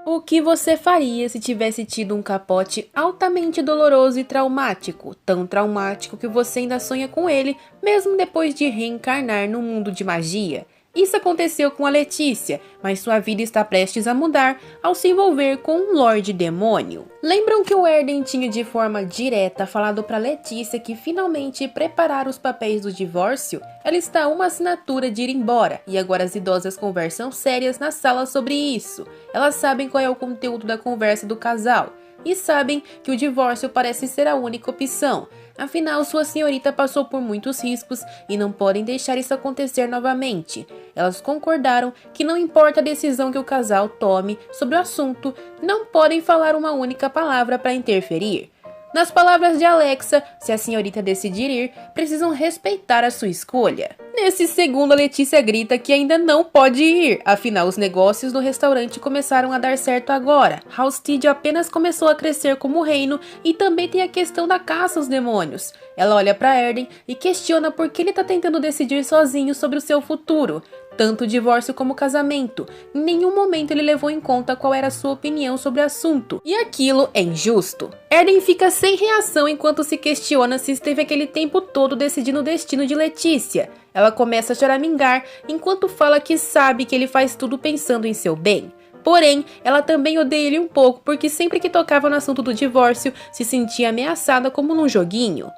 O que você faria se tivesse tido um capote altamente doloroso e traumático, tão traumático que você ainda sonha com ele, mesmo depois de reencarnar no mundo de magia? Isso aconteceu com a Letícia, mas sua vida está prestes a mudar ao se envolver com um Lorde Demônio. Lembram que o Erden tinha de forma direta falado para Letícia que finalmente preparar os papéis do divórcio? Ela está a uma assinatura de ir embora, e agora as idosas conversam sérias na sala sobre isso. Elas sabem qual é o conteúdo da conversa do casal, e sabem que o divórcio parece ser a única opção. Afinal, sua senhorita passou por muitos riscos e não podem deixar isso acontecer novamente. Elas concordaram que não importa a decisão que o casal tome sobre o assunto, não podem falar uma única palavra para interferir. Nas palavras de Alexa, se a senhorita decidir ir, precisam respeitar a sua escolha. Nesse segundo, a Letícia grita que ainda não pode ir, afinal os negócios do restaurante começaram a dar certo agora. Halstead apenas começou a crescer como reino e também tem a questão da caça aos demônios. Ela olha para Erden e questiona por que ele está tentando decidir sozinho sobre o seu futuro. Tanto o divórcio como o casamento. Em nenhum momento ele levou em conta qual era a sua opinião sobre o assunto. E aquilo é injusto. Erden fica sem reação enquanto se questiona se esteve aquele tempo todo decidindo o destino de Letícia. Ela começa a choramingar enquanto fala que sabe que ele faz tudo pensando em seu bem. Porém, ela também odeia ele um pouco porque sempre que tocava no assunto do divórcio, se sentia ameaçada como num joguinho.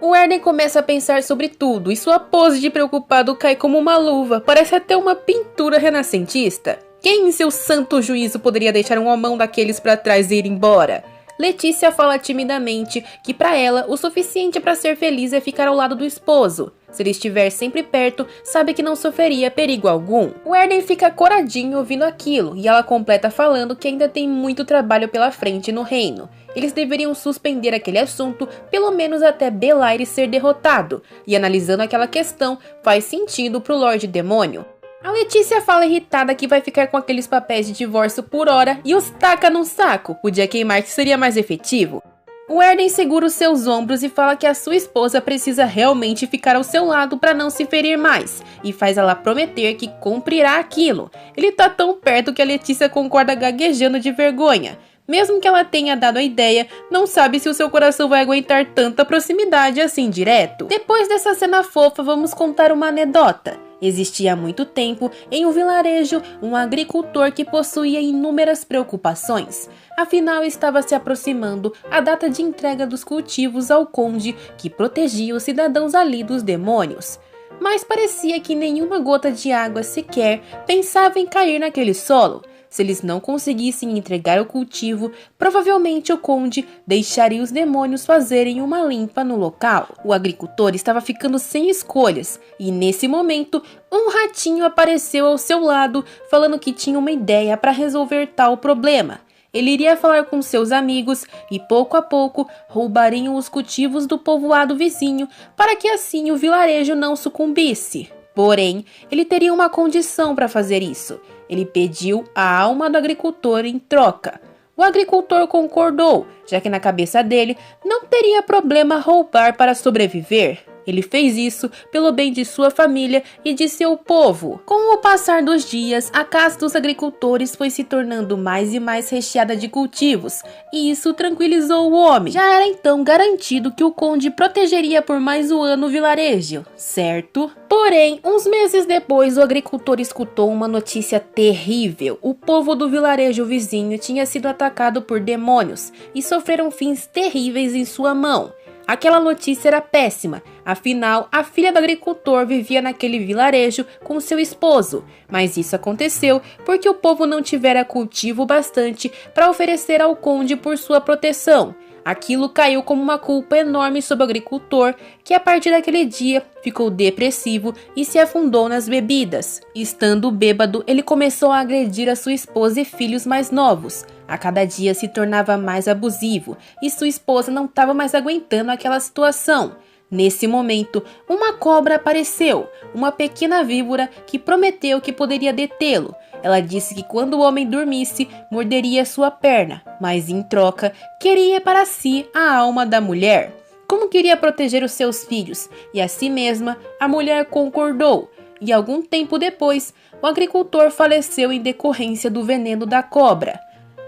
O Erden começa a pensar sobre tudo e sua pose de preocupado cai como uma luva, parece até uma pintura renascentista. Quem em seu santo juízo poderia deixar um homão daqueles para trás e ir embora? Letícia fala timidamente que para ela o suficiente para ser feliz é ficar ao lado do esposo. Se ele estiver sempre perto, sabe que não sofreria perigo algum. O Erden fica coradinho ouvindo aquilo e ela completa falando que ainda tem muito trabalho pela frente no reino. Eles deveriam suspender aquele assunto, pelo menos até Belaire ser derrotado, e analisando aquela questão, faz sentido pro Lorde Demônio. A Letícia fala irritada que vai ficar com aqueles papéis de divórcio por hora e os taca num saco, podia queimar que seria mais efetivo. O Erden segura os seus ombros e fala que a sua esposa precisa realmente ficar ao seu lado para não se ferir mais, e faz ela prometer que cumprirá aquilo. Ele tá tão perto que a Letícia concorda gaguejando de vergonha. Mesmo que ela tenha dado a ideia, não sabe se o seu coração vai aguentar tanta proximidade assim direto. Depois dessa cena fofa, vamos contar uma anedota. Existia há muito tempo, em um vilarejo, um agricultor que possuía inúmeras preocupações. Afinal, estava se aproximando a data de entrega dos cultivos ao conde, que protegia os cidadãos ali dos demônios. Mas parecia que nenhuma gota de água sequer pensava em cair naquele solo. Se eles não conseguissem entregar o cultivo, provavelmente o conde deixaria os demônios fazerem uma limpa no local. O agricultor estava ficando sem escolhas, e nesse momento, um ratinho apareceu ao seu lado, falando que tinha uma ideia para resolver tal problema. Ele iria falar com seus amigos e pouco a pouco roubariam os cultivos do povoado vizinho, para que assim o vilarejo não sucumbisse. Porém, ele teria uma condição para fazer isso. Ele pediu a alma do agricultor em troca. O agricultor concordou, já que na cabeça dele não teria problema roubar para sobreviver. Ele fez isso pelo bem de sua família e de seu povo. Com o passar dos dias, a casa dos agricultores foi se tornando mais e mais recheada de cultivos, e isso tranquilizou o homem. Já era então garantido que o conde protegeria por mais um ano o vilarejo, certo? Porém, uns meses depois, o agricultor escutou uma notícia terrível. O povo do vilarejo vizinho tinha sido atacado por demônios e sofreram fins terríveis em sua mão. Aquela notícia era péssima, afinal, a filha do agricultor vivia naquele vilarejo com seu esposo, mas isso aconteceu porque o povo não tivera cultivo bastante para oferecer ao conde por sua proteção. Aquilo caiu como uma culpa enorme sobre o agricultor, que a partir daquele dia ficou depressivo e se afundou nas bebidas. Estando bêbado, ele começou a agredir a sua esposa e filhos mais novos. A cada dia se tornava mais abusivo e sua esposa não estava mais aguentando aquela situação. Nesse momento, uma cobra apareceu, uma pequena víbora que prometeu que poderia detê-lo. Ela disse que quando o homem dormisse, morderia sua perna, mas em troca, queria para si a alma da mulher. Como queria proteger os seus filhos e a si mesma, a mulher concordou. E algum tempo depois, o agricultor faleceu em decorrência do veneno da cobra.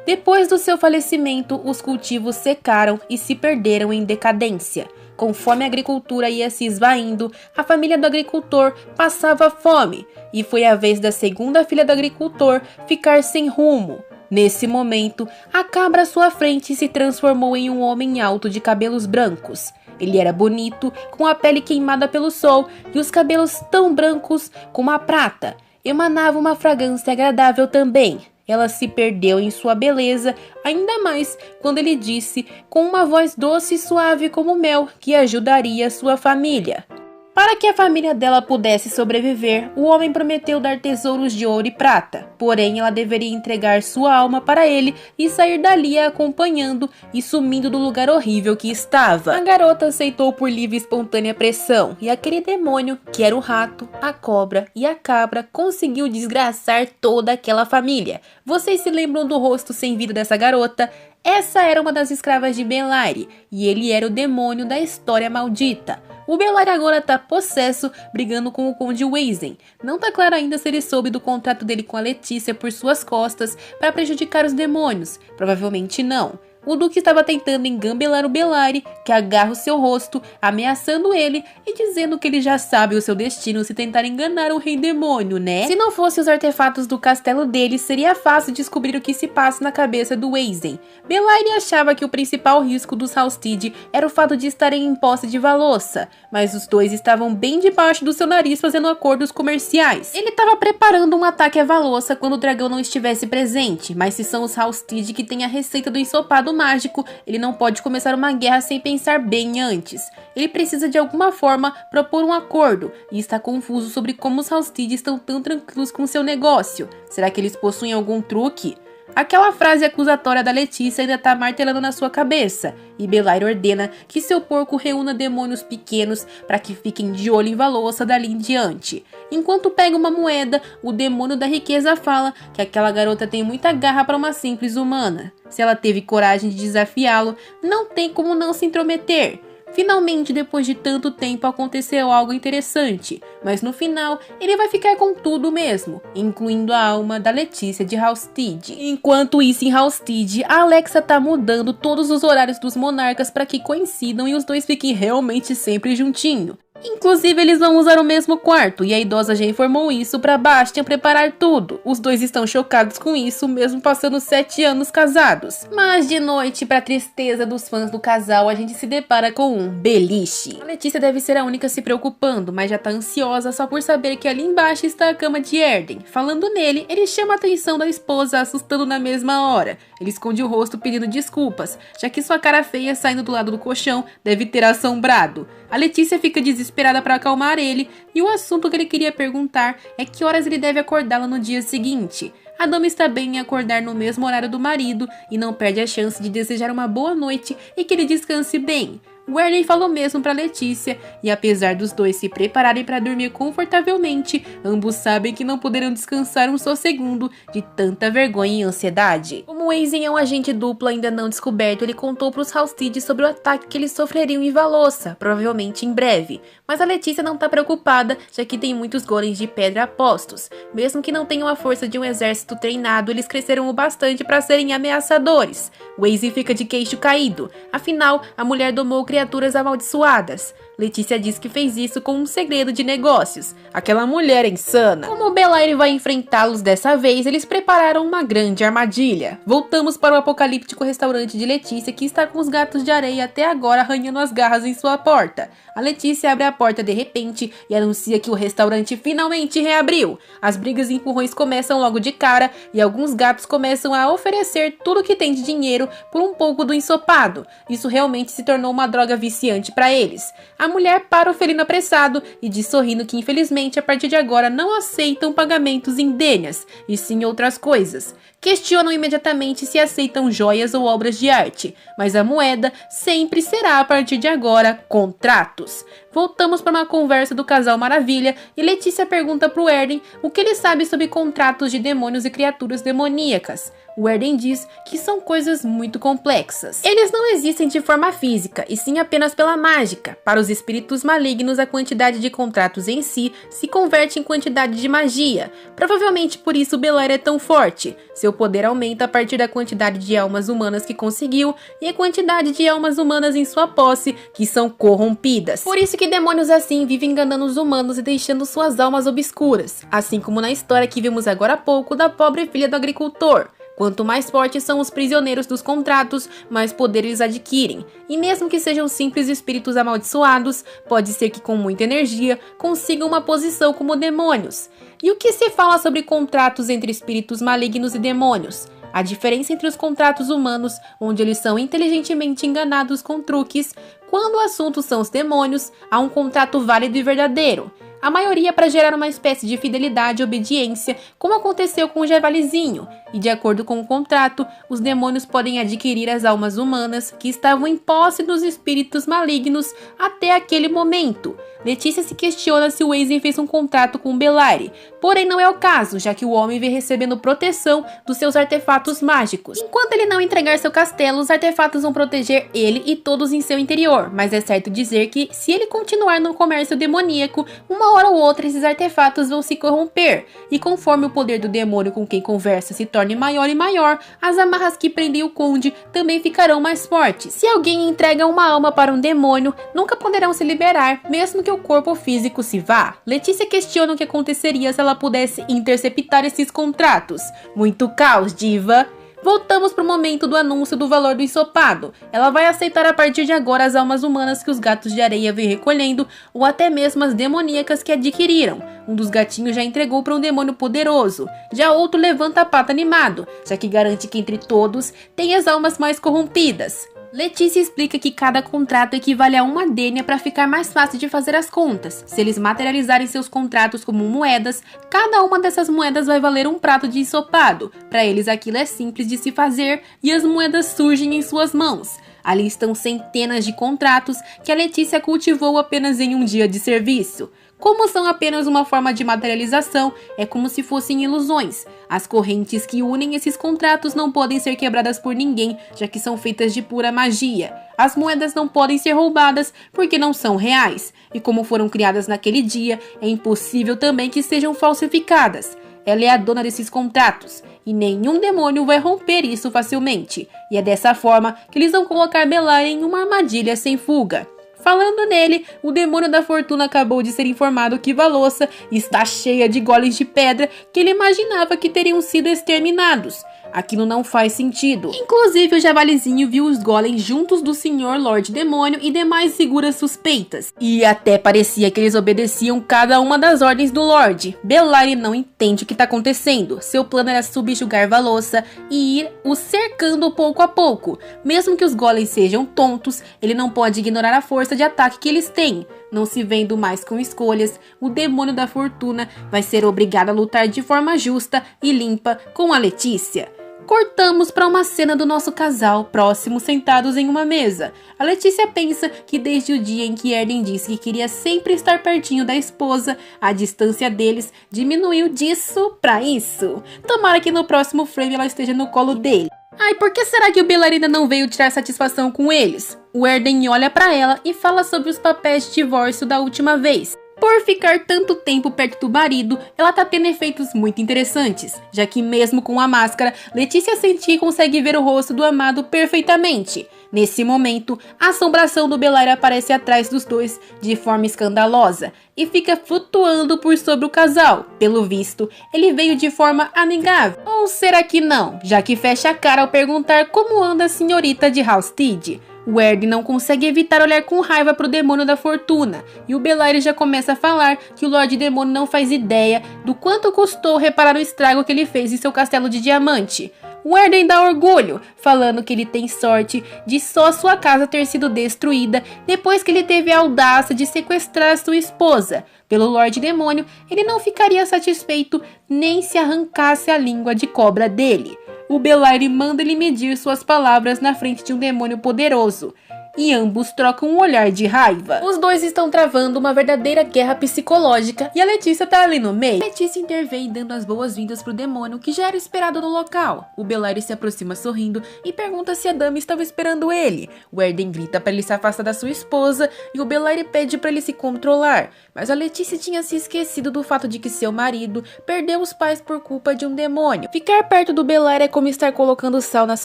Depois do seu falecimento, os cultivos secaram e se perderam em decadência. Conforme a agricultura ia se esvaindo, a família do agricultor passava fome, e foi a vez da segunda filha do agricultor ficar sem rumo. Nesse momento, a cabra à sua frente se transformou em um homem alto de cabelos brancos. Ele era bonito, com a pele queimada pelo sol e os cabelos tão brancos como a prata. Emanava uma fragrância agradável também. Ela se perdeu em sua beleza, ainda mais quando ele disse, com uma voz doce e suave como mel, que ajudaria sua família. Para que a família dela pudesse sobreviver, o homem prometeu dar tesouros de ouro e prata, porém ela deveria entregar sua alma para ele e sair dali a acompanhando e sumindo do lugar horrível que estava. A garota aceitou por livre e espontânea pressão, e aquele demônio, que era o rato, a cobra e a cabra, conseguiu desgraçar toda aquela família. Vocês se lembram do rosto sem vida dessa garota? Essa era uma das escravas de Belaire, e ele era o demônio da história maldita. O Belaire agora tá possesso, brigando com o Conde Weazen. Não tá claro ainda se ele soube do contrato dele com a Letícia por suas costas para prejudicar os demônios. Provavelmente não. O Duque estava tentando engambelar o Belaire, que agarra o seu rosto, ameaçando ele e dizendo que ele já sabe o seu destino se tentar enganar o Rei Demônio, né? Se não fossem os artefatos do castelo dele, seria fácil descobrir o que se passa na cabeça do Weazen. Belaire achava que o principal risco dos Halstead era o fato de estarem em posse de Valossa, mas os dois estavam bem debaixo do seu nariz fazendo acordos comerciais. Ele estava preparando um ataque a Valossa quando o dragão não estivesse presente, mas se são os Halstead que têm a receita do ensopado mágico, ele não pode começar uma guerra sem pensar bem antes. Ele precisa de alguma forma propor um acordo e está confuso sobre como os Halstead estão tão tranquilos com seu negócio. Será que eles possuem algum truque? Aquela frase acusatória da Letícia ainda tá martelando na sua cabeça, e Belaire ordena que seu porco reúna demônios pequenos para que fiquem de olho em Valossa dali em diante. Enquanto pega uma moeda, o demônio da riqueza fala que aquela garota tem muita garra para uma simples humana. Se ela teve coragem de desafiá-lo, não tem como não se intrometer. Finalmente, depois de tanto tempo, aconteceu algo interessante, mas no final, ele vai ficar com tudo mesmo, incluindo a alma da Letícia de Halstead. Enquanto isso, em Halstead, a Alexa tá mudando todos os horários dos monarcas para que coincidam e os dois fiquem realmente sempre juntinho. Inclusive, eles vão usar o mesmo quarto, e a idosa já informou isso para Bastian preparar tudo. Os dois estão chocados com isso, mesmo passando 7 anos casados. Mas de noite, para tristeza dos fãs do casal, a gente se depara com um beliche. A Letícia deve ser a única se preocupando, mas já tá ansiosa só por saber que ali embaixo está a cama de Erden. Falando nele, ele chama a atenção da esposa, assustando na mesma hora. Ele esconde o rosto pedindo desculpas, já que sua cara feia saindo do lado do colchão deve ter assombrado. A Letícia fica desesperada para acalmar ele, e o assunto que ele queria perguntar é que horas ele deve acordá-la no dia seguinte. A dama está bem em acordar no mesmo horário do marido e não perde a chance de desejar uma boa noite e que ele descanse bem. O Erden falou mesmo para Letícia, e apesar dos dois se prepararem para dormir confortavelmente, ambos sabem que não poderão descansar um só segundo de tanta vergonha e ansiedade. Como Weazen é um agente duplo ainda não descoberto, ele contou para os Halstead sobre o ataque que eles sofreriam em Valossa, provavelmente em breve. Mas a Letícia não está preocupada, já que tem muitos golems de pedra postos. Mesmo que não tenham a força de um exército treinado, eles cresceram o bastante para serem ameaçadores. Weazen fica de queixo caído, afinal, a mulher domou criaturas amaldiçoadas. Letícia diz que fez isso com um segredo de negócios. Aquela mulher é insana. Como o Belaire vai enfrentá-los dessa vez, eles prepararam uma grande armadilha. Voltamos para o apocalíptico restaurante de Letícia, que está com os gatos de areia até agora arranhando as garras em sua porta. A Letícia abre a porta de repente e anuncia que o restaurante finalmente reabriu. As brigas e empurrões começam logo de cara e alguns gatos começam a oferecer tudo que tem de dinheiro por um pouco do ensopado. Isso realmente se tornou uma droga viciante para eles. A mulher para o felino apressado e diz sorrindo que infelizmente a partir de agora não aceitam pagamentos em denhas, e sim outras coisas. Questionam imediatamente se aceitam joias ou obras de arte, mas a moeda sempre será a partir de agora contratos. Voltamos para uma conversa do casal Maravilha e Letícia pergunta para o Erden o que ele sabe sobre contratos de demônios e criaturas demoníacas. O Erden diz que são coisas muito complexas. Eles não existem de forma física, e sim apenas pela mágica. Para os espíritos malignos, a quantidade de contratos em si se converte em quantidade de magia. Provavelmente por isso Belair é tão forte. Seu poder aumenta a partir da quantidade de almas humanas que conseguiu e a quantidade de almas humanas em sua posse que são corrompidas. Por isso que demônios assim vivem enganando os humanos e deixando suas almas obscuras. Assim como na história que vimos agora há pouco da pobre filha do agricultor. Quanto mais fortes são os prisioneiros dos contratos, mais poder eles adquirem. E mesmo que sejam simples espíritos amaldiçoados, pode ser que com muita energia consigam uma posição como demônios. E o que se fala sobre contratos entre espíritos malignos e demônios? A diferença entre os contratos humanos, onde eles são inteligentemente enganados com truques, quando o assunto são os demônios, há um contrato válido e verdadeiro. A maioria para gerar uma espécie de fidelidade e obediência, como aconteceu com o Javalizinho, e de acordo com o contrato, os demônios podem adquirir as almas humanas que estavam em posse dos espíritos malignos até aquele momento. Letícia se questiona se o Aizen fez um contrato com Belair, porém não é o caso, já que o homem vem recebendo proteção dos seus artefatos mágicos. Enquanto ele não entregar seu castelo, os artefatos vão proteger ele e todos em seu interior, mas é certo dizer que, se ele continuar no comércio demoníaco, uma hora ou outra esses artefatos vão se corromper, e conforme o poder do demônio com quem conversa se torne maior e maior, as amarras que prendem o conde também ficarão mais fortes. Se alguém entrega uma alma para um demônio, nunca poderão se liberar, mesmo que o corpo físico se vá. Letícia questiona o que aconteceria se ela pudesse interceptar esses contratos. Muito caos, diva! Voltamos para o momento do anúncio do valor do ensopado. Ela vai aceitar a partir de agora as almas humanas que os gatos de areia vêm recolhendo, ou até mesmo as demoníacas que adquiriram. Um dos gatinhos já entregou para um demônio poderoso, já outro levanta a pata animado, já que garante que entre todos tem as almas mais corrompidas. Letícia explica que cada contrato equivale a uma dênia para ficar mais fácil de fazer as contas. Se eles materializarem seus contratos como moedas, cada uma dessas moedas vai valer um prato de ensopado. Para eles aquilo é simples de se fazer e as moedas surgem em suas mãos. Ali estão centenas de contratos que a Letícia cultivou apenas em um dia de serviço. Como são apenas uma forma de materialização, é como se fossem ilusões. As correntes que unem esses contratos não podem ser quebradas por ninguém, já que são feitas de pura magia. As moedas não podem ser roubadas porque não são reais, e como foram criadas naquele dia, é impossível também que sejam falsificadas. Ela é a dona desses contratos, e nenhum demônio vai romper isso facilmente. E é dessa forma que eles vão colocar Belair em uma armadilha sem fuga. Falando nele, o demônio da fortuna acabou de ser informado que Veloça está cheia de golems de pedra que ele imaginava que teriam sido exterminados. Aquilo não faz sentido. Inclusive, o Javalizinho viu os golems juntos do Senhor Lorde Demônio e demais figuras suspeitas. E até parecia que eles obedeciam cada uma das ordens do Lorde. Belair não entende o que está acontecendo. Seu plano era subjugar Veloça e ir o cercando pouco a pouco. Mesmo que os golems sejam tontos, ele não pode ignorar a força de ataque que eles têm. Não se vendo mais com escolhas, o demônio da fortuna vai ser obrigado a lutar de forma justa e limpa com a Letícia. Cortamos para uma cena do nosso casal próximo sentados em uma mesa. A Letícia pensa que desde o dia em que Erden disse que queria sempre estar pertinho da esposa, a distância deles diminuiu disso para isso. Tomara que no próximo frame ela esteja no colo dele. Ai, por que será que o Belair ainda não veio tirar satisfação com eles? O Erden olha para ela e fala sobre os papéis de divórcio da última vez. Por ficar tanto tempo perto do marido, ela tá tendo efeitos muito interessantes, já que mesmo com a máscara, Letícia sente que consegue ver o rosto do amado perfeitamente. Nesse momento, a assombração do Belair aparece atrás dos dois de forma escandalosa e fica flutuando por sobre o casal. Pelo visto, ele veio de forma amigável. Ou será que não, já que fecha a cara ao perguntar como anda a senhorita de Halstead. O Erden não consegue evitar olhar com raiva para o demônio da fortuna, e o Belair já começa a falar que o Lorde Demônio não faz ideia do quanto custou reparar o estrago que ele fez em seu castelo de diamante. O Erden dá orgulho, falando que ele tem sorte de só sua casa ter sido destruída depois que ele teve a audácia de sequestrar sua esposa. Pelo Lorde Demônio, ele não ficaria satisfeito nem se arrancasse a língua de cobra dele. O Belair manda ele medir suas palavras na frente de um demônio poderoso. e ambos trocam um olhar de raiva. Os dois estão travando uma verdadeira guerra psicológica e a Letícia tá ali no meio. Letícia intervém dando as boas-vindas pro demônio que já era esperado no local. O Bellary se aproxima sorrindo e pergunta se a dama estava esperando ele. O Erden grita para ele se afastar da sua esposa e o Bellary pede para ele se controlar. Mas a Letícia tinha se esquecido do fato de que seu marido perdeu os pais por culpa de um demônio. Ficar perto do Bellary é como estar colocando sal nas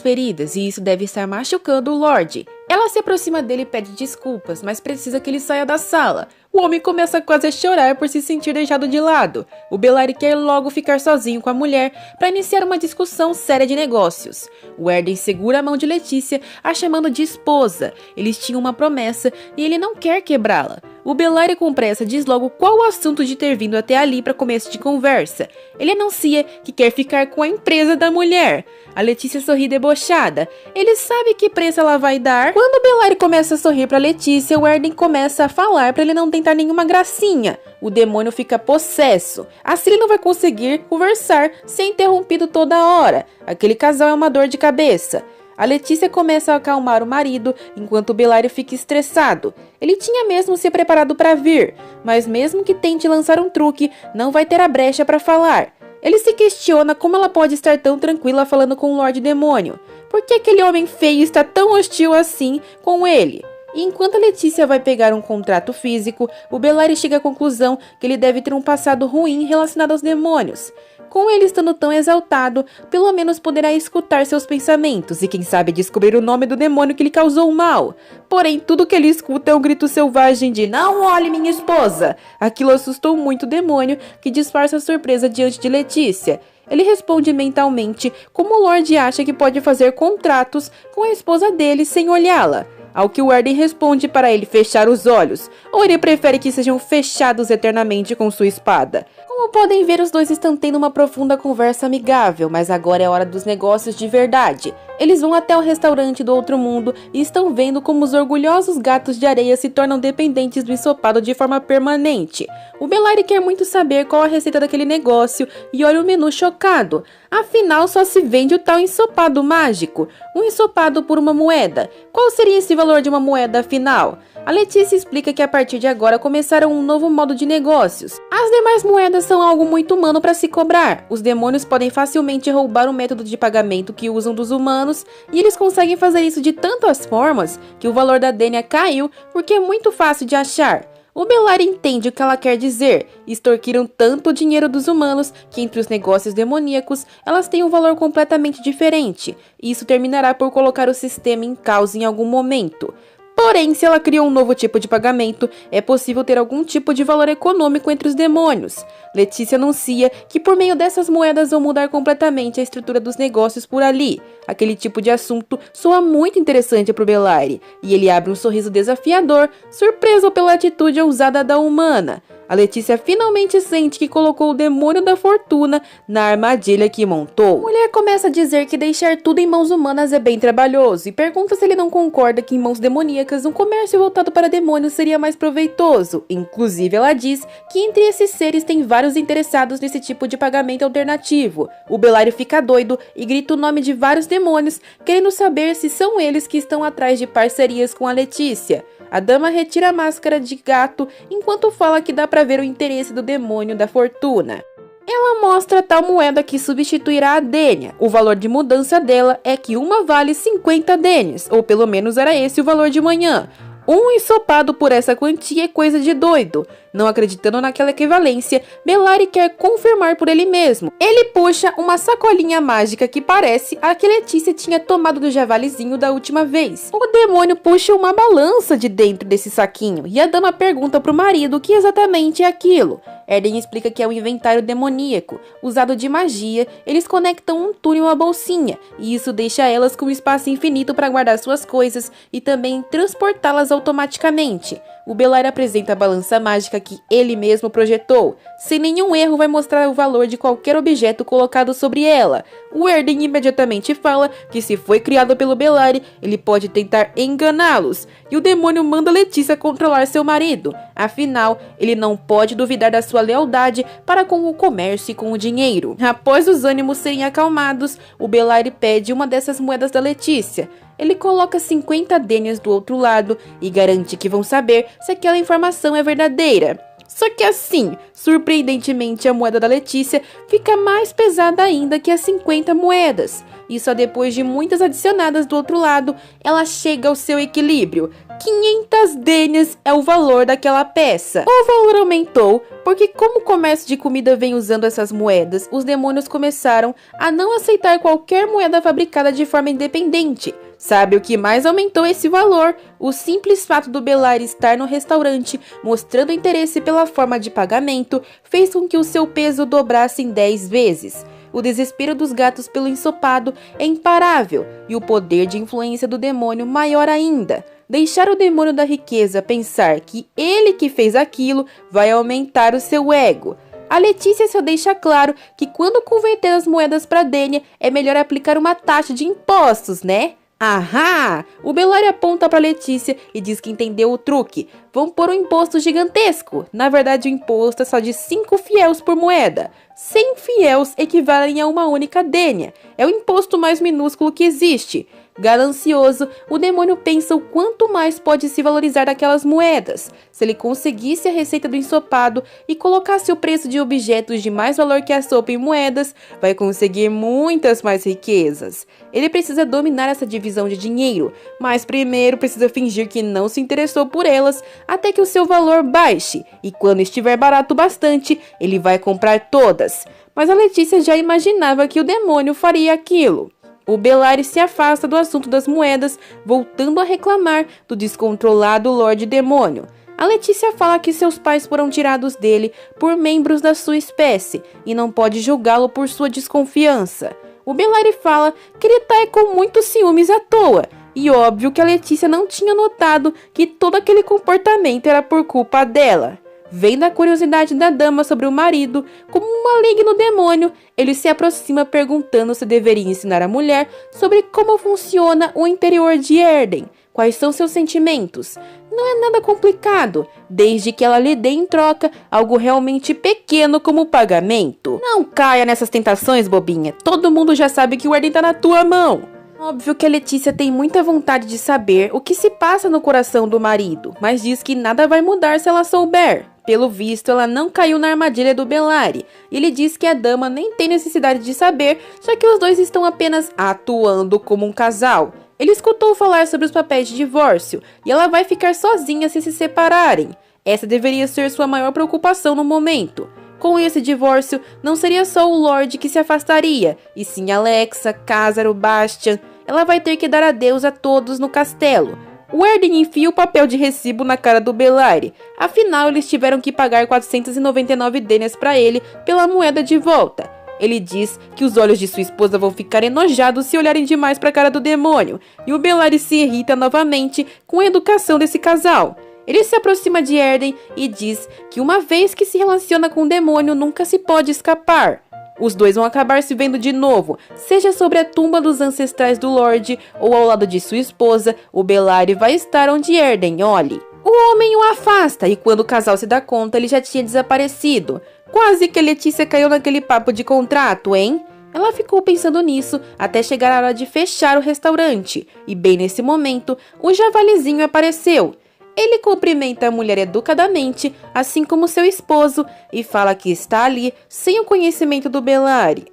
feridas e isso deve estar machucando o Lorde. Ela se aproxima dele e pede desculpas, mas precisa que ele saia da sala. O homem começa quase a chorar por se sentir deixado de lado. O Bellary quer logo ficar sozinho com a mulher para iniciar uma discussão séria de negócios. O Erden segura a mão de Letícia, a chamando de esposa. Eles tinham uma promessa e ele não quer quebrá-la. O Bellary com pressa diz logo qual o assunto de ter vindo até ali para começo de conversa. Ele anuncia que quer ficar com a empresa da mulher. A Letícia sorri debochada. Ele sabe que preço ela vai dar. Quando o Bellary começa a sorrir para Letícia, o Erden começa a falar para ele não tentar nenhuma gracinha. O demônio fica possesso. Assim ele não vai conseguir conversar sem interrompido toda hora. Aquele casal é uma dor de cabeça. A Letícia começa a acalmar o marido, enquanto o Bellary fica estressado. Ele tinha mesmo se preparado para vir, mas mesmo que tente lançar um truque, não vai ter a brecha para falar. Ele se questiona como ela pode estar tão tranquila falando com o Lorde Demônio. Por que aquele homem feio está tão hostil assim com ele? E enquanto a Letícia vai pegar um contrato físico, o Bellary chega à conclusão que ele deve ter um passado ruim relacionado aos demônios. Com ele estando tão exaltado, pelo menos poderá escutar seus pensamentos e quem sabe descobrir o nome do demônio que lhe causou o mal. Porém, tudo que ele escuta é um grito selvagem de "Não olhe minha esposa!". Aquilo assustou muito o demônio, que disfarça a surpresa diante de Letícia. Ele responde mentalmente como o Lorde acha que pode fazer contratos com a esposa dele sem olhá-la. Ao que o Erden responde para ele fechar os olhos, ou ele prefere que sejam fechados eternamente com sua espada. Como podem ver, os dois estão tendo uma profunda conversa amigável, mas agora é hora dos negócios de verdade. Eles vão até o restaurante do outro mundo e estão vendo como os orgulhosos gatos de areia se tornam dependentes do ensopado de forma permanente. O Bellary quer muito saber qual a receita daquele negócio e olha o menu chocado. Afinal, só se vende o tal ensopado mágico, um ensopado por uma moeda. Qual seria esse valor de uma moeda afinal? A Letícia explica que a partir de agora começaram um novo modo de negócios. As demais moedas são algo muito humano para se cobrar. Os demônios podem facilmente roubar o método de pagamento que usam dos humanos e eles conseguem fazer isso de tantas formas que o valor da Denia caiu porque é muito fácil de achar. O Bellary entende o que ela quer dizer. Extorquiram tanto o dinheiro dos humanos que entre os negócios demoníacos elas têm um valor completamente diferente. E isso terminará por colocar o sistema em caos em algum momento. Porém, se ela cria um novo tipo de pagamento, é possível ter algum tipo de valor econômico entre os demônios. Letícia anuncia que por meio dessas moedas vão mudar completamente a estrutura dos negócios por ali. Aquele tipo de assunto soa muito interessante para o Bellary, e ele abre um sorriso desafiador, surpreso pela atitude ousada da humana. A Letícia finalmente sente que colocou o demônio da fortuna na armadilha que montou. A mulher começa a dizer que deixar tudo em mãos humanas é bem trabalhoso e pergunta se ele não concorda que em mãos demoníacas um comércio voltado para demônios seria mais proveitoso. Inclusive, ela diz que entre esses seres tem vários interessados nesse tipo de pagamento alternativo. O Bellary fica doido e grita o nome de vários demônios, querendo saber se são eles que estão atrás de parcerias com a Letícia. A dama retira a máscara de gato enquanto fala que dá pra ver o interesse do demônio da fortuna. Ela mostra tal moeda que substituirá a Denia. O valor de mudança dela é que uma vale 50 Denias, ou pelo menos era esse o valor de manhã. Um ensopado por essa quantia é coisa de doido. Não acreditando naquela equivalência, Bellary quer confirmar por ele mesmo. Ele puxa uma sacolinha mágica que parece a que Letícia tinha tomado do javalizinho da última vez. O demônio puxa uma balança de dentro desse saquinho e a dama pergunta pro marido o que exatamente é aquilo. Erden explica que é um inventário demoníaco. Usado de magia, eles conectam um túnel à bolsinha, e isso deixa elas com um espaço infinito para guardar suas coisas e também transportá-las automaticamente. O Bellary apresenta a balança mágica que ele mesmo projetou. Sem nenhum erro, vai mostrar o valor de qualquer objeto colocado sobre ela. O Erden imediatamente fala que se foi criado pelo Bellari, ele pode tentar enganá-los, e o demônio manda Letícia controlar seu marido. Afinal, ele não pode duvidar da sua lealdade para com o comércio e com o dinheiro. Após os ânimos serem acalmados, o Bellari pede uma dessas moedas da Letícia. Ele coloca 50 dênias do outro lado e garante que vão saber se aquela informação é verdadeira. Só que assim, surpreendentemente, a moeda da Letícia fica mais pesada ainda que as 50 moedas. E só depois de muitas adicionadas do outro lado, ela chega ao seu equilíbrio. 500 dênias é o valor daquela peça. O valor aumentou porque, como o comércio de comida vem usando essas moedas, os demônios começaram a não aceitar qualquer moeda fabricada de forma independente. Sabe o que mais aumentou esse valor? O simples fato do Bellari estar no restaurante, mostrando interesse pela forma de pagamento, fez com que o seu peso dobrasse em 10 vezes. O desespero dos gatos pelo ensopado é imparável, e o poder de influência do demônio maior ainda. Deixar o demônio da riqueza pensar que ele que fez aquilo vai aumentar o seu ego. A Letícia só deixa claro que quando converter as moedas para Dênia, é melhor aplicar uma taxa de impostos, né? Ahá! O Bellari aponta para Letícia e diz que entendeu o truque. Vão pôr um imposto gigantesco. Na verdade, o imposto é só de 5 fiéis por moeda. 100 fiéis equivalem a uma única dênia. É o imposto mais minúsculo que existe. Ganancioso, o demônio pensa o quanto mais pode se valorizar daquelas moedas. Se ele conseguisse a receita do ensopado e colocasse o preço de objetos de mais valor que a sopa em moedas, vai conseguir muitas mais riquezas. Ele precisa dominar essa divisão de dinheiro, mas primeiro precisa fingir que não se interessou por elas até que o seu valor baixe, e quando estiver barato bastante, ele vai comprar todas. Mas a Letícia já imaginava que o demônio faria aquilo. O Bellari se afasta do assunto das moedas, voltando a reclamar do descontrolado Lorde Demônio. A Letícia fala que seus pais foram tirados dele por membros da sua espécie e não pode julgá-lo por sua desconfiança. O Bellari fala que ele tá com muitos ciúmes à toa, e óbvio que a Letícia não tinha notado que todo aquele comportamento era por culpa dela. Vendo a curiosidade da dama sobre o marido, como um maligno demônio, ele se aproxima perguntando se deveria ensinar a mulher sobre como funciona o interior de Erden, quais são seus sentimentos. Não é nada complicado, desde que ela lhe dê em troca algo realmente pequeno como pagamento. Não caia nessas tentações, bobinha, todo mundo já sabe que o Erden tá na tua mão. Óbvio que a Letícia tem muita vontade de saber o que se passa no coração do marido, mas diz que nada vai mudar se ela souber. Pelo visto, ela não caiu na armadilha do Bellari. Ele diz que a dama nem tem necessidade de saber, já que os dois estão apenas atuando como um casal. Ele escutou falar sobre os papéis de divórcio, e ela vai ficar sozinha se separarem. Essa deveria ser sua maior preocupação no momento. Com esse divórcio, não seria só o Lorde que se afastaria, e sim Alexa, Khazar, o Bastian. Ela vai ter que dar adeus a todos no castelo. O Erden enfia o papel de recibo na cara do Bellari. Afinal, eles tiveram que pagar 499 dênias para ele pela moeda de volta. Ele diz que os olhos de sua esposa vão ficar enojados se olharem demais para a cara do demônio, e o Bellari se irrita novamente com a educação desse casal. Ele se aproxima de Erden e diz que uma vez que se relaciona com o demônio, nunca se pode escapar. Os dois vão acabar se vendo de novo, seja sobre a tumba dos ancestrais do Lorde ou ao lado de sua esposa, o Bellari vai estar onde Erden olhe. O homem o afasta e quando o casal se dá conta, ele já tinha desaparecido. Quase que a Letícia caiu naquele papo de contrato, hein? Ela ficou pensando nisso até chegar a hora de fechar o restaurante. E bem nesse momento, o javalizinho apareceu. Ele cumprimenta a mulher educadamente, assim como seu esposo, e fala que está ali sem o conhecimento do Bellari.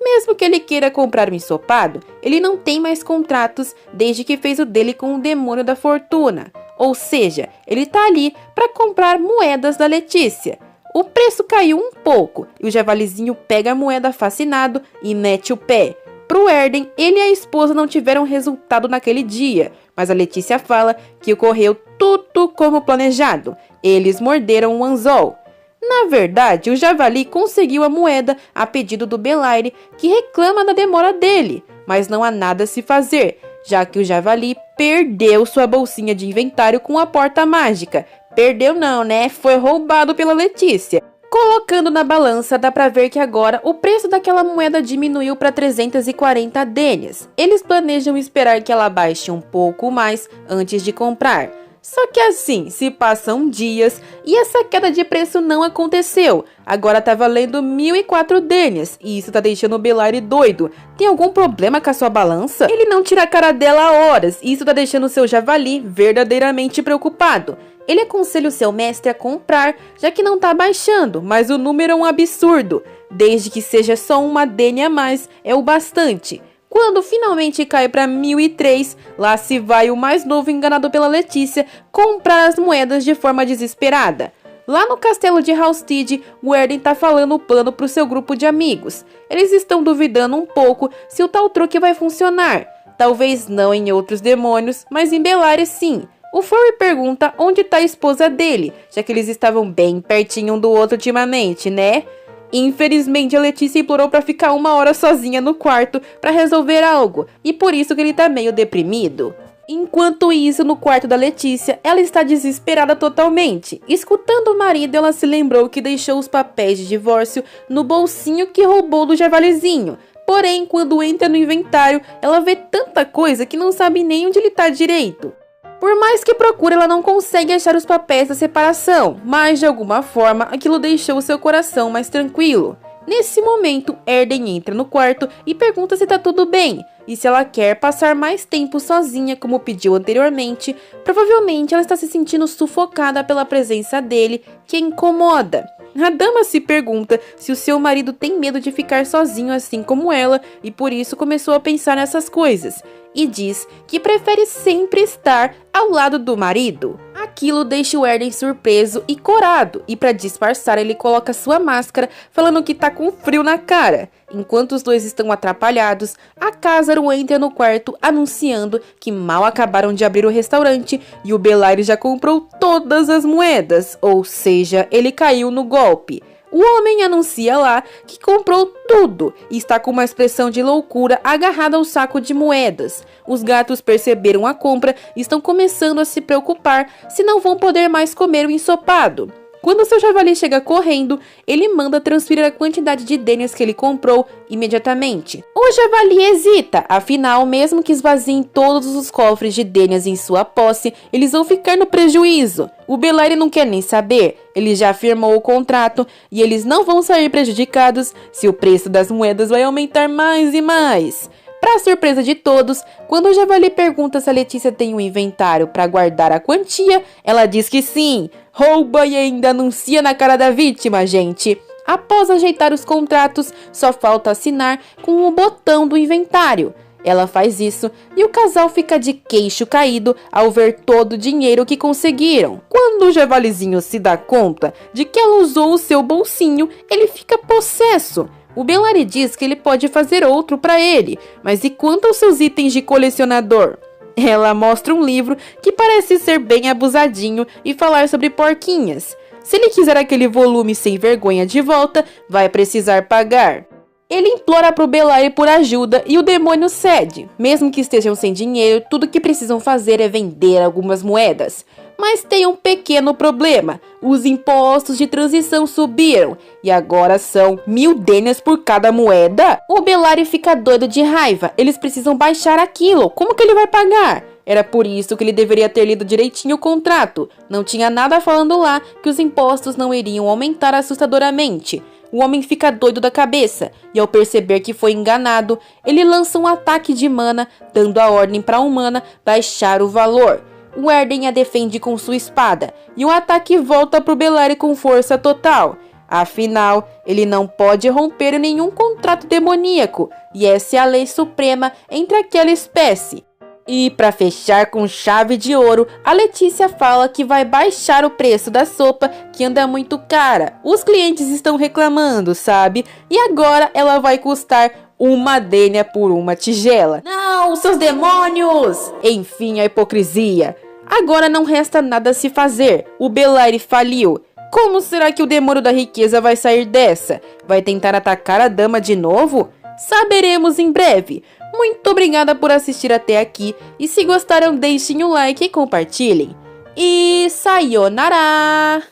Mesmo que ele queira comprar um ensopado, ele não tem mais contratos desde que fez o dele com o demônio da fortuna. Ou seja, ele tá ali para comprar moedas da Letícia. O preço caiu um pouco e o javalizinho pega a moeda fascinado e mete o pé. Pro Erden, ele e a esposa não tiveram resultado naquele dia, mas a Letícia fala que ocorreu tudo como planejado. Eles morderam o anzol. Na verdade, o javali conseguiu a moeda a pedido do Bellari, que reclama da demora dele, mas não há nada a se fazer, já que o javali perdeu sua bolsinha de inventário com a porta mágica. Perdeu não, né? Foi roubado pela Letícia. Colocando na balança, dá pra ver que agora o preço daquela moeda diminuiu para 340 denias. Eles planejam esperar que ela baixe um pouco mais antes de comprar. Só que assim, se passam dias e essa queda de preço não aconteceu. Agora tá valendo 1.004 denias e isso tá deixando o Belari doido. Tem algum problema com a sua balança? Ele não tira a cara dela há horas e isso tá deixando o seu javali verdadeiramente preocupado. Ele aconselha o seu mestre a comprar, já que não tá baixando, mas o número é um absurdo. Desde que seja só uma denia a mais, é o bastante. Quando finalmente cai para 1.003, lá se vai o mais novo enganado pela Letícia comprar as moedas de forma desesperada. Lá no castelo de Halstead, o Erden tá falando o plano pro seu grupo de amigos. Eles estão duvidando um pouco se o tal truque vai funcionar. Talvez não em outros demônios, mas em Belari sim. O Flurry pergunta onde tá a esposa dele, já que eles estavam bem pertinho um do outro ultimamente, né? Infelizmente, a Letícia implorou pra ficar 1 hora sozinha no quarto pra resolver algo, e por isso que ele tá meio deprimido. Enquanto isso, no quarto da Letícia, ela está desesperada totalmente. Escutando o marido, ela se lembrou que deixou os papéis de divórcio no bolsinho que roubou do javalizinho. Porém, quando entra no inventário, ela vê tanta coisa que não sabe nem onde ele tá direito. Por mais que procure, ela não consegue achar os papéis da separação, mas de alguma forma aquilo deixou seu coração mais tranquilo. Nesse momento, Erden entra no quarto e pergunta se tá tudo bem, e se ela quer passar mais tempo sozinha como pediu anteriormente. Provavelmente ela está se sentindo sufocada pela presença dele, que a incomoda. A dama se pergunta se o seu marido tem medo de ficar sozinho assim como ela e por isso começou a pensar nessas coisas. E diz que prefere sempre estar ao lado do marido. Aquilo deixa o Erden surpreso e corado, e para disfarçar ele coloca sua máscara, falando que tá com frio na cara. Enquanto os dois estão atrapalhados, a Kazaru entra no quarto anunciando que mal acabaram de abrir o restaurante e o Belari já comprou todas as moedas, ou seja, ele caiu no golpe. O homem anuncia lá que comprou tudo e está com uma expressão de loucura agarrado ao saco de moedas. Os gatos perceberam a compra e estão começando a se preocupar se não vão poder mais comer o ensopado. Quando seu javali chega correndo, ele manda transferir a quantidade de denias que ele comprou imediatamente. O javali hesita, afinal, mesmo que esvaziem todos os cofres de denias em sua posse, eles vão ficar no prejuízo. O Belari não quer nem saber, ele já firmou o contrato e eles não vão sair prejudicados se o preço das moedas vai aumentar mais e mais. Para surpresa de todos, quando o javali pergunta se a Letícia tem um inventário para guardar a quantia, ela diz que sim. Rouba e ainda anuncia na cara da vítima, gente. Após ajeitar os contratos, só falta assinar com o botão do inventário. Ela faz isso e o casal fica de queixo caído ao ver todo o dinheiro que conseguiram. Quando o javalizinho se dá conta de que ela usou o seu bolsinho, ele fica possesso. O Belari diz que ele pode fazer outro para ele, mas e quanto aos seus itens de colecionador? Ela mostra um livro que parece ser bem abusadinho e falar sobre porquinhas. Se ele quiser aquele volume sem vergonha de volta, vai precisar pagar. Ele implora pro Belari por ajuda e o demônio cede. Mesmo que estejam sem dinheiro, tudo que precisam fazer é vender algumas moedas. Mas tem um pequeno problema. Os impostos de transição subiram e agora são 1.000 denias por cada moeda. O Belari fica doido de raiva. Eles precisam baixar aquilo. Como que ele vai pagar? Era por isso que ele deveria ter lido direitinho o contrato. Não tinha nada falando lá que os impostos não iriam aumentar assustadoramente. O homem fica doido da cabeça e ao perceber que foi enganado, ele lança um ataque de mana, dando a ordem para a humana baixar o valor. O Erden a defende com sua espada e o ataque volta pro Belari com força total. Afinal, ele não pode romper nenhum contrato demoníaco e essa é a lei suprema entre aquela espécie. E para fechar com chave de ouro, a Letícia fala que vai baixar o preço da sopa que anda muito cara. Os clientes estão reclamando, sabe? E agora ela vai custar 1 denia por uma tigela. Não, seus demônios! Enfim, a hipocrisia. Agora não resta nada a se fazer. O Belari faliu. Como será que o demônio da riqueza vai sair dessa? Vai tentar atacar a dama de novo? Saberemos em breve. Muito obrigada por assistir até aqui. E se gostaram, deixem um like e compartilhem. E sayonara!